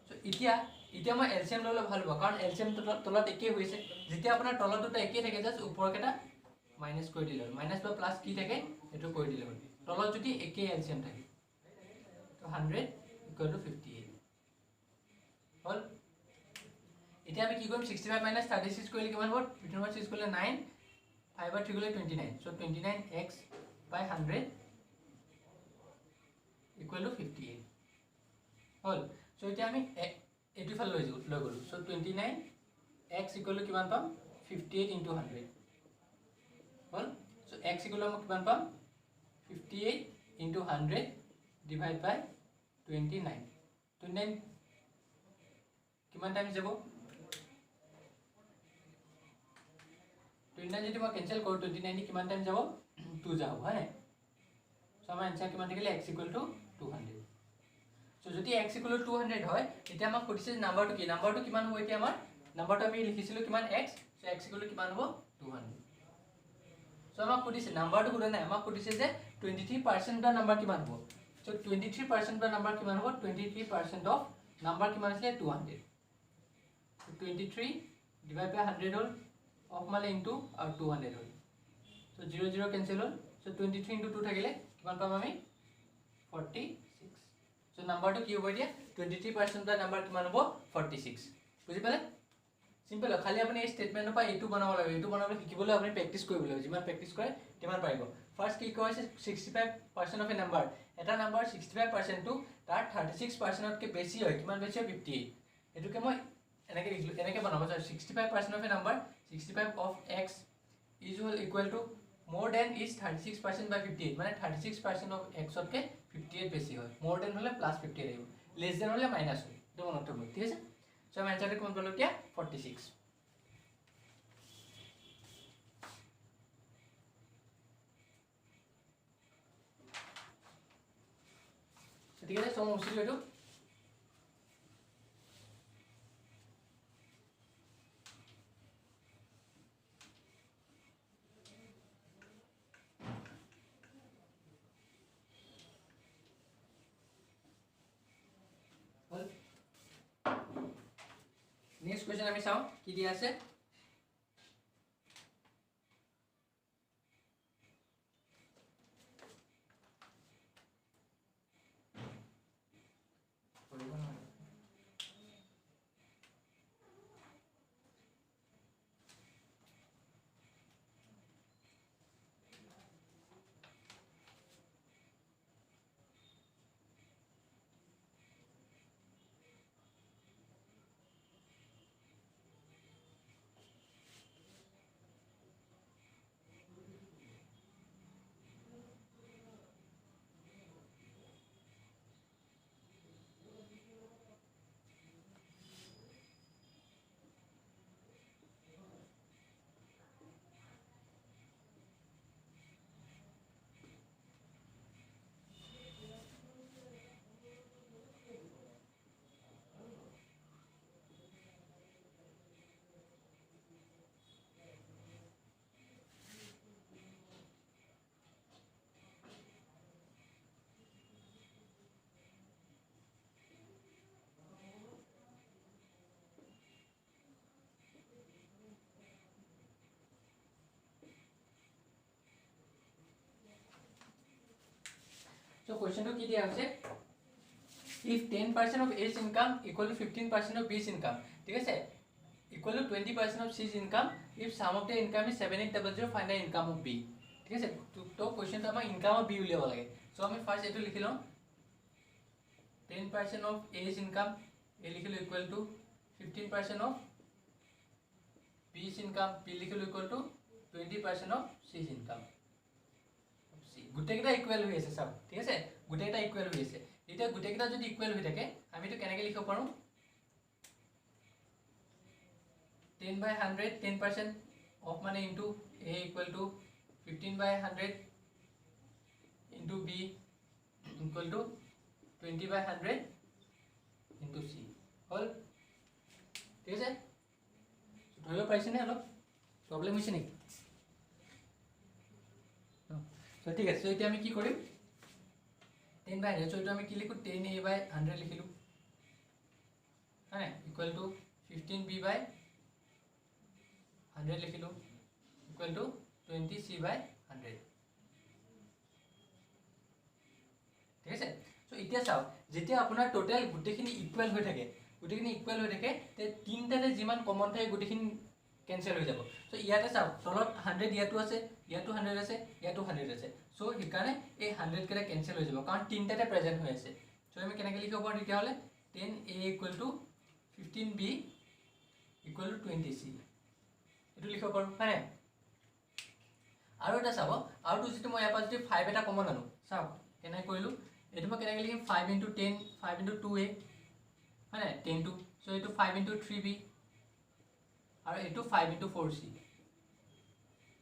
সো এতিয়া এতিয়া মই এলচিএম ললে ভাল হ'ব কাৰণ এলচিএম তলত একেই হৈছে যেতিয়া আপোনাৰ তলত দুটা একেই থাকে জাস্ট ওপৰকেটা মাইনাস কৰি দিলে মাইনাস বা প্লাস কি থাকে এটো কৰি দিলে তলত যদি একেই এলচিএম থাকে তো 100 = 58 হল এতিয়া আমি কি কৰিম 65 - 36 কৰিলে কিমান হ'ব 15/6 কৰিলে 9 5/3 কৰিলে 29 সো 29x / 100 = 58 হল সো এতিয়া আমি এটো ফাল লৈ গলো সো 29x = কিমান পাম 58 * 100 হল সো x = আমি কিমান পাম 58 * 100 ডিভাইড বাই 29 29 কিমান টাইম যাব 29 যদি মই ক্যান্সেল কৰো 29 কিমান টাইম যাব 2 যাব হয় সো আমাৰ आंसर কিমান থাকিলে x = 200 সো যদি x = 200 হয় এতিয়া আমাক কৈছে নাম্বাৰটো কি নাম্বাৰটো কিমান হ'ব এতিয়া আমাৰ নাম্বাৰটো আমি লিখিছিলো কিমান x সো x = কিমান হ'ব 200 সো আমাক কৈছে নাম্বাৰটো কোনে নাই আমাক কৈছে যে 23% ਦਾ নাম্বাৰ কিমান হ'ব সো 23% ਦਾ নাম্বাৰ কিমান হ'ব 23% অফ নাম্বাৰ কিমান আছে 200 so 23 divided by 100 hall of মানে ইনটু আর 200 হল সো 0 0 ক্যান্সেল হল সো 23 * 2 থাকিলে কিমান পাম আমি 46 সো নাম্বাৰটো কি হ'ব দিয়া 23% ਦਾ নাম্বাৰ কিমান হ'ব 46 বুজি পালে সিম্পল খালি আপুনি এই স্টেটমেন্টৰ পৰা এটো বনাব লাগে এটো বনাবলৈ শিকিবলৈ আপুনি প্ৰেক্টিস কৰিব লাগিব যিমান প্ৰেক্টিস কৰে তিমান পাৰিব ফাৰ্স্ট কি কৈছে 65% অফ এ নাম্বাৰ এটা নাম্বাৰ 65% টো তাৰ 36% তকৈ বেছি হয় কিমান বেছি হয় 58 এটোকে মই এনেকে লিখিলো এনেকে বনাব 65% of A number 65 of x is equal to more than is 36% by 58 মানে 36% of x তকৈ 58 বেছি হয় more than হলে plus 58 আহিব less than হলে minus হয় তো মনত ৰাখিব ঠিক আছে সো আমি आंसरটো কোন পালো এতিয়া 46 ঠিক আছে সো মুছিলো এটো नेक्स्ट क्वेश्चन আমি চাও কি দিয়া আছে So question to ki diya hoise if 10% of A's income equal to 15% of B's income ঠিক আছে equal to 20% of C's income if sum of the income is 7800 find the income of B ঠিক আছে তো question to আমাৰ income of B উলিয়াব লাগে so আমি first এটো লিখি লম 10% of A's income A লিখিলো equal to 15% of B's income B লিখিলো equal to 20% of C's income গুটেকেটা equal হৈ আছে সব ঠিক আছে গুটেকেটা ইকুয়াল হৈ আছে এটা গুটেকেটা যদি ইকুয়াল হৈ থাকে আমি তো কেনেকৈ লিখিব পাৰো 10/100 10% অফ মানে into A equal to 15/100 into B equal to 20/100 into C হল ঠিক আছে ধৰিব পাইছে নে অলপ প্ৰবলেম হৈছে নেকি তো ঠিক আছে এতিয়া আমি কি কৰিম 10/100 তো আমি কি লিখো 10A/100 লিখিলো হ্যাঁ इक्वल टू 15b बाय 100 लिखिलो इक्वल टू 20c बाय 100 ঠিক আছে সো এতিয়া চাও যেতিয়া আপোনাৰ টোটাল গুটেখিনি ইকুয়াল হৈ থাকে তে তিনটাতে যিমান কমন থাকে গুটেখিনি কেনসেল হৈ যাব সো ইয়াতে চাও তলত 100 ইয়াতো আছে ইয়াতো 100 আছে ইয়াতো 100 আছে সো হিকানে এই 100 কেটা কেনসেল হৈ যাব কাৰণ তিনটাতে প্ৰেজেন্ট হৈ আছে সো আমি কেনেকৈ লিখিব পাৰো তেতিয়া হলে 10a equal to 15b equal to 20c এটো লিখিব পাৰো হয় আৰু এটা চাব আৰু তো যদি মই ইয়াৰ পৰা যদি 5 এটা কমন আনো চাও কেনে কৰিলো এটো মই কেনেকৈ লিখিম 5 * 10 5 * 2a হয় 10 2 সো এটো 5 * 3b আৰু এটো 5 * 4c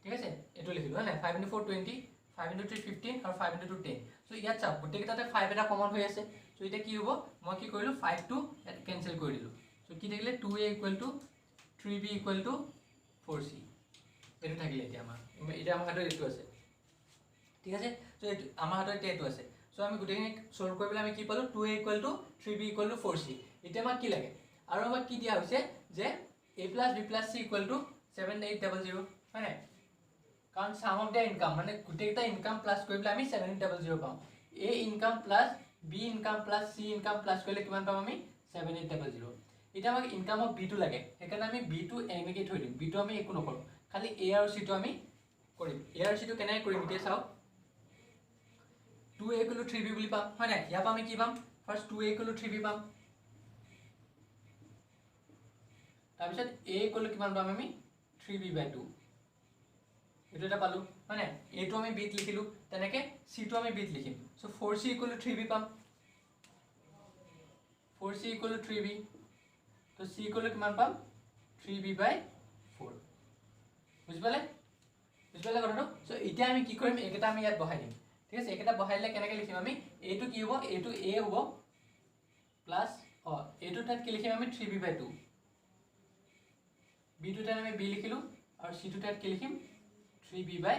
ঠিক আছে এটো লিখিলো হয় 5 * 4 20 5 * 3 15 আৰু 5 * 2 10 সো ইয়াত চাওক গুটেকেটাতে 5 এটা কমন হৈ আছে সো এটা কি হ'ব মই কি কৰিলো 5 টো কেনসেল কৰি দিলো সো কি থাকিলে 2a = 3b = 4c এটো থাকিলে এতিয়া আমাৰ হাতত এটো আছে ঠিক আছে সো এটো আমাৰ হাতত এটো আছে সো আমি গুটেখিনি সলভ কৰিবলৈ আমি কি পালো 2a = 3b = 4c এতিয়া আমাক কি লাগে আৰু আমাক কি দিয়া হৈছে যে a + b + c = 7800 হয় কাৰণ sum of the income মানে গুটেটা ইনকাম প্লাস কৰিলে আমি 7800 পাম a income plus b income plus c income plus কৰিলে কিমান পাম আমি 7800 এটা আমাক ইনকাম অফ b টো লাগে সেইকাৰণে আমি b টো এনেকৈ থৈ দিম b টো আমি একো নকৰো খালি a আৰু c টো আমি কৰিম a আৰু c টো কেনে কৰিম এতিয়া চাও 2a = 3b বুলি পাম হয় না ইয়াৰ পৰা আমি কি পাম ফাৰ্স্ট 2a = 3b পাম তাৰ পিছত a = কিমান পাম আমি 3b/2 এটো এটা পালো মানে এটো আমি বিট লিখিলো তেনেকে c টো আমি বিট লিখিম সো 4c = 3b পাম 4c = 3b তো c = কিমান পাম 3b/4 বুঝি পালে কথাটো সো এতিয়া আমি কি কৰিম একেটা আমি ইয়াত বহাই দিম ঠিক আছে একেটা বহাইলে কেনেকৈ লিখিম আমি এটো কি হ'ব এটো a হ'ব প্লাস এটো তাত কি লিখিম আমি 3b/2 b টো তাত আমি b লিখিলো আৰু c টো তাত কি লিখিম 3b/4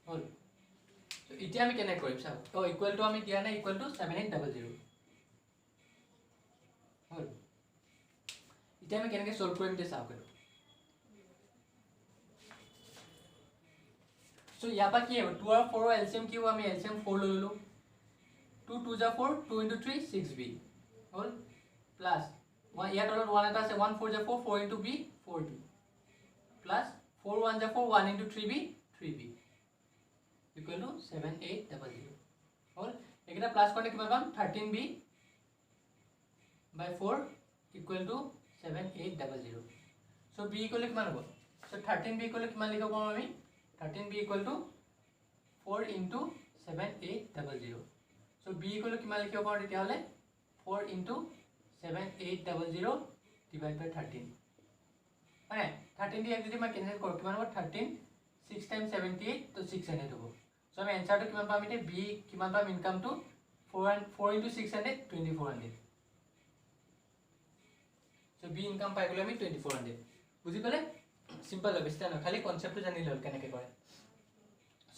হল তো এতিয়া আমি কেনে কৰিম চাও তো ইকুৱেল টু আমি দিয়া নাই ইকুৱেল টু 7800 হল এতিয়া আমি কেনেকৈ সলভ কৰিম তে চাও কৰো সো ইয়াৰ পৰা কি হ'ব 2 আৰু 4 ৰ এলসিএম কি হ'ব আমি এলসিএম 4 ললো 2 2 * 4 2 * 3 6b হল প্লাস ইয়াত তলত 1 এটা আছে 1 4 * 4 4 * b 4b plus 4 1 * 4 1 * 3b 3b equal to 7800 হল এটা প্লাস করলে কিমান পাম 13b/4 equal to 7800 so b equal কিমান হ'ব so 13b equal কিমান লিখিব পাম আমি 13b equal to 4 into 7800 so b equal কিমান লিখিব পাৰো তেতিয়া হলে 4 into 7800 divided by 13 মানে 13 দিয়ে যদি মই কেনসেল কৰো কিমান হ'ব 13 6 times 78 তো 600 হ'ব সো আমি আনসারটো কিমান পাম এতিয়া b কিমান পাম income to 4 into 600 2400 so b income পাই গলে আমি 2400 বুজি পালে সিম্পল হবে স্টান খালি কনসেপ্টটো জানি লল কেনেকৈ কৰে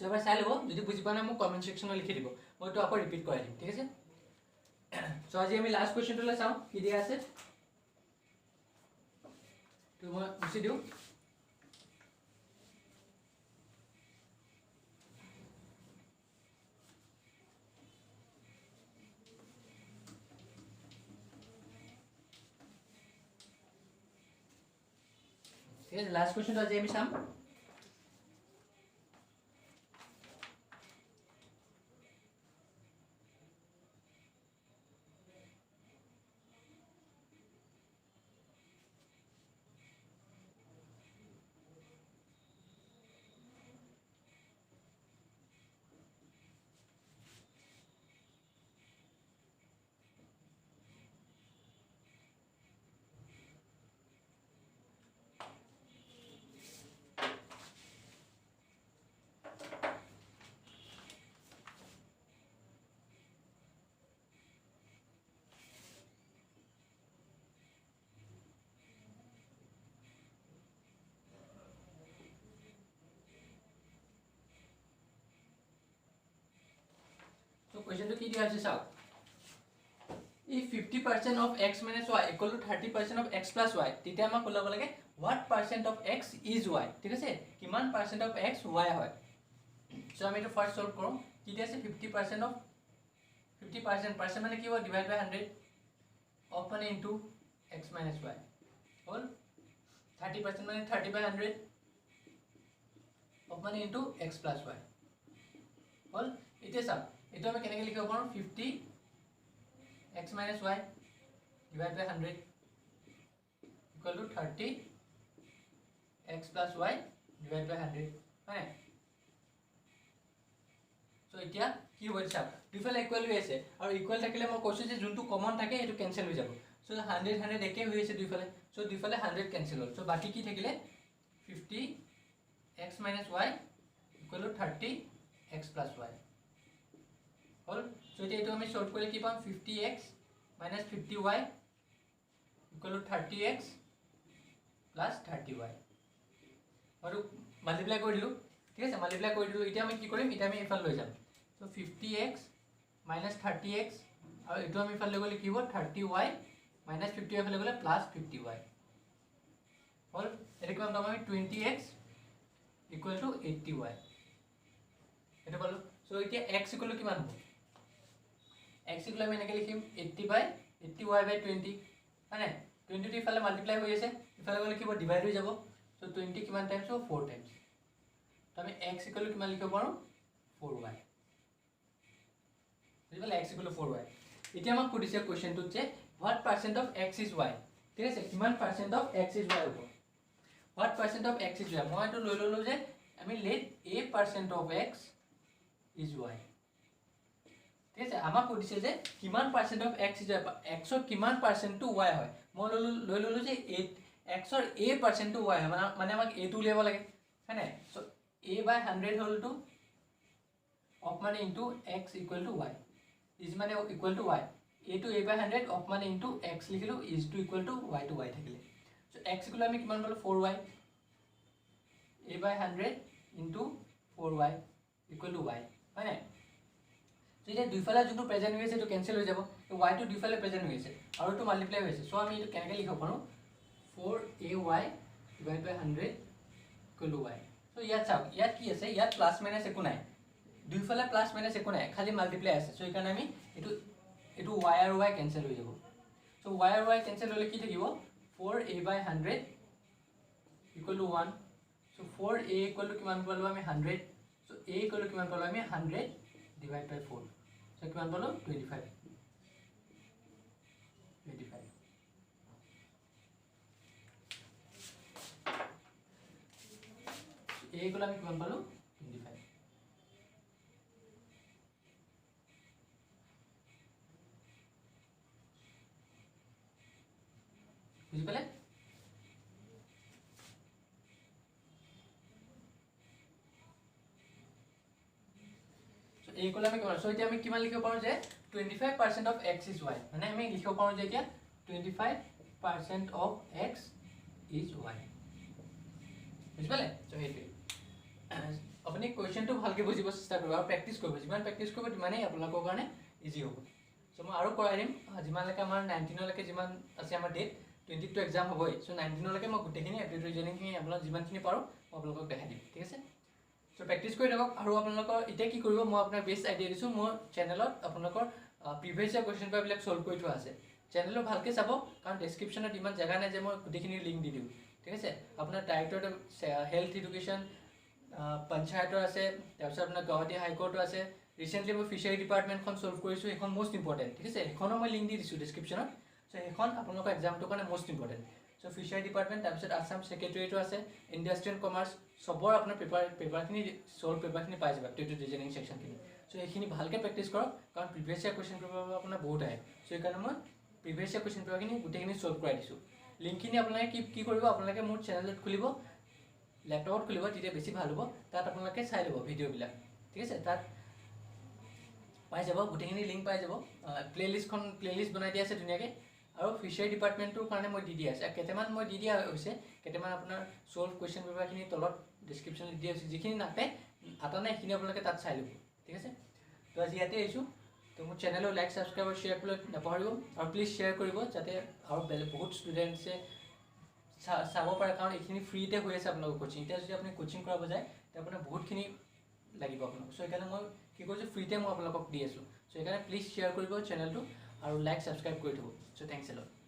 সো এবাৰ চাই লব যদি বুজি পোৱা নাই মোক কমেন্ট সেকশনত লিখি দিব মই তো আকৌ ৰিপিট কৰাই দিম ঠিক আছে সো আজি আমি লাস্ট কোৱেশ্চনটো চাও কি দিয়া আছে তো মই মুছি দিও ঠিক আছে লাস্ট কোৱেশ্চনটো আজি আমি চাম তো কোৱেশ্চনটো কি দিয়া আছে চাওক if 50% of x minus y equal to 30% of x plus y, তেতিয়া আমাক ওলাব লাগে what percent of x is y, ঠিক আছে, কিমান percent of x y হয়। সো আমি এটা ফার্স্ট সলভ করো, কি দিয়া আছে 50% of 50% মানে কি হয় ডিভাইড বাই 100 of মানে ইনটু x minus y হল 30% মানে 30 by 100 of মানে ইনটু x plus y হল। এতিয়া চাও এটা আমি কেনেকৈ লিখিব পাৰো 50 x minus y divided by 100 equal to 30 x plus y divided by 100 right? So এতিয়া কি হৈ যাব দুইফালে ইকুয়াল হৈ আছে আৰু ইকুয়াল থাকিলে মই কৈছো যে যোনটো কমন থাকে এটো ক্যান্সেল হৈ যাব। সো 100 100 একে হৈ আছে দুইফালে, সো দুইফালে 100 ক্যান্সেল হ'ল। সো বাকি কি থাকিলে 50 x minus y equal to 30 x plus y hall. So এটো আমি সলভ কৰিলে কি পাম 50x minus 50y equal to 30x plus 30y আৰু মাল্টিপ্লাই কৰি দিলো, ঠিক আছে, মাল্টিপ্লাই কৰি দিলো। এতিয়া আমি কি কৰিম, এটা আমি ইফাল লৈ যাম। সো 50x minus 30x আৰু এটো আমি ইফাল লৈ গলে কি হ'ব 30y minus 50y ইফাল গলে plus 50y হল। এটা কিমান পাম আমি 20x equal to 80y এটা পালো। সো এতিয়া x equal to কিমান হ'ব x equal আমি এনেকৈ লিখিম 80 by 80y by 20 মানে 20 টো ইফালে মাল্টিপ্লাই হৈ আছে, ইফালে গলে কি হ'ব ডিভাইড হৈ যাব। সো 20 কিমান টাইমছ হ'ব 4 টাইমছ। তো আমি x equal to কিমান লিখিব পাৰো 4y বুঝিলে x equal to 4y। এতিয়া আমাক সুধিছে কোৱেশ্চনটোত যে what percent of x is y, ঠিক আছে, কিমান percent of x is y হ'ব what percent of x is y। মই তো লৈ ললো যে আমি let a percent of x is y, ঠিক আছে। আমাক সুধিছে যে কিমান percent of x is y, x ৰ কিমান পাৰ্সেন্ট টু y হয়। মই লৈ ললো যে x ৰ a পার্সেন্ট টু y হয়, মানে আমাক a টো উলিয়াব লাগে হয় নাই। সো a by 100 হল টু অফ মানে into x equal to y is মানে equal to y, a to a by 100 of মানে ইনটু x লিখিলো is to equal to y থাকিলে। সো x equal আমি কিমান পালো 4y, a by 100 into 4y equal to y হয় নাই। তো এটা দুইফালে যোনটো প্ৰেজেন্ট হৈ আছে এটো ক্যান্সেল হৈ যাব, তো y টো দুইফালে প্ৰেজেন্ট হৈ আছে আৰু এটো মাল্টিপ্লাই হৈ আছে। সো আমি এটো কেনেকৈ লিখিব পাৰো 4ay divided by 100 equal to y। তো ইয়াত চাওক ইয়াত কি আছে, ইয়াত প্লাস মাইনাস একো নাই, দুইফালে প্লাস মাইনাস একো নাই, খালি মাল্টিপ্লাই আছে। সো এইকাৰণে আমি এটো y আৰু y ক্যান্সেল হৈ যাব। সো y আৰু y ক্যান্সেল হ'লে কি থাকিব 4a by 100 equal to 1। So 4a equal to কিমান পালো আমি 100। সো a equal to কিমান পালো আমি 100 divided by 4। সো কিমান পালো 25 a equal আমি কিমান পালো 25। বুঝি পালে। এইগুলো আমি কিমান, সো এতিয়া আমি কিমান লিখিব পাৰো যে 25% of x is y, মানে আমি লিখিব পাৰো যে এতিয়া 25% of x is y বুঝি পালে। সো হেইটোৱে আপুনি কোৱেশ্চনটো ভালকে বুজিব চেষ্টা কৰিব আৰু প্ৰেক্টিছ কৰিব, যিমান প্ৰেক্টিছ কৰিব তিমানেই আপোনালোকৰ কাৰণে ইজি হ'ব। সো মই আৰু কৰাই দিম যিমানলৈকে আমাৰ 19 লৈকে যিমান আছে আমাৰ ডেট 20 টো এক্সাম হ'বই। সো 19 লৈকে মই গোটেইখিনি এপ্টিটিউড ৰিজনিংখিনি আপোনালোক যিমানখিনি পাৰো মই আপোনালোকক দেখাই দিম, ঠিক আছে। সো প্ৰেক্টিছ কৰি থাকক আৰু আপোনালোকৰ এতিয়া কি কৰিব মই আপোনাক বেষ্ট আইডিয়া দিছো, মোৰ চেনেলত আপোনালোকৰ প্ৰিভিয়াছ ইয়াৰ কোৱেশ্চন পেপাৰবিলাক সলভ কৰি থোৱা আছে। চেনেলটো ভালকৈ চাব কাৰণ ডেছক্ৰিপশ্যনত ইমান জেগা নাই যে মই গোটেইখিনি লিংক দি দিওঁ, ঠিক আছে। আপোনাৰ ডাইৰেক্টৰ হেল্থ এডুকেশ্যন পঞ্চায়তৰ আছে, তাৰপিছত আপোনাৰ গুৱাহাটী হাইকোৰ্টৰ আছে, ৰিচেণ্টলি মই ফিচাৰী ডিপাৰ্টমেণ্টখন সলভ কৰিছোঁ, সেইখন মষ্ট ইম্পৰ্টেণ্ট, ঠিক আছে, সেইখনো মই লিংক দি দিছোঁ ডেছক্ৰিপশ্যনত। সো সেইখন আপোনালোকৰ এক্সামটোৰ কাৰণে most important. So fishery department, তাৰপিছত আছাম ছেক্ৰেটেৰিয়েটো আছে, ইণ্ডাষ্ট্ৰিয়েল কমাৰ্চ, চবৰ আপোনাৰ পেপাৰখিনি সলভ পেপাৰখিনি পাই যাব এপ্টিটিউড ৰিজনিং ছেকশ্যনখিনি। সো এইখিনি ভালকৈ প্ৰেক্টিছ কৰক কাৰণ প্ৰিভিয়াছ ইয়াৰ কুৱেশ্যন পেপাৰ আপোনাৰ বহুত আহে। সো সেইকাৰণে মই প্ৰিভিয়াছ ইয়াৰ কুৱেশ্যন পেপাৰখিনি গোটেইখিনি সলভ কৰাই দিছোঁ। লিংকখিনি আপোনালোকে কি কৰিব, আপোনালোকে মোৰ চেনেলত খুলিব, লেপটপত খুলিব, তেতিয়া বেছি ভাল হ'ব। তাত আপোনালোকে চাই ল'ব ভিডিঅ'বিলাক, ঠিক আছে, তাত পাই যাব গোটেইখিনি লিংক পাই যাব। প্লেলিষ্ট বনাই দিয়া আছে ধুনীয়াকৈ। আৰু ফিচাৰী ডিপাৰ্টমেণ্টটোৰ কাৰণে মই দি দিয়া আছে, কেইটামান মই দি দিয়া হৈছে, কেইটামান আপোনাৰ সলভ কুৱেশ্যন পেপাৰখিনি তলত ডেছক্ৰিপশ্যনত দি দিয়া হৈছে, যিখিনি নাপায় আটা নাই সেইখিনি আপোনালোকে তাত চাই ল'ব, ঠিক আছে। তো আজি ইয়াতে আহিছোঁ, তো মোৰ চেনেলৰ লাইক সাবস্ক্ৰাইব আৰু শ্বেয়াৰ কৰিবলৈ নাপাহৰিব আৰু প্লিজ শ্বেয়াৰ কৰিব যাতে আৰু বহুত ষ্টুডেণ্টছে চাব পাৰে কাৰণ এইখিনি ফ্ৰীতে হৈ আছে আপোনালোকৰ কোচিং এতিয়া যদি আপুনি কোচিং কৰাব যায় তেতিয়া আপোনাৰ বহুতখিনি লাগিব আপোনালোক চ' সেইকাৰণে মই কি কৰিছোঁ ফ্ৰীতে মই আপোনালোকক দি আছোঁ চ' সেইকাৰণে প্লিজ শ্বেয়াৰ কৰিব চেনেলটো আৰু লাইক সাবস্ক্ৰাইব কৰি থ'ব চ' থেংকছ এ লট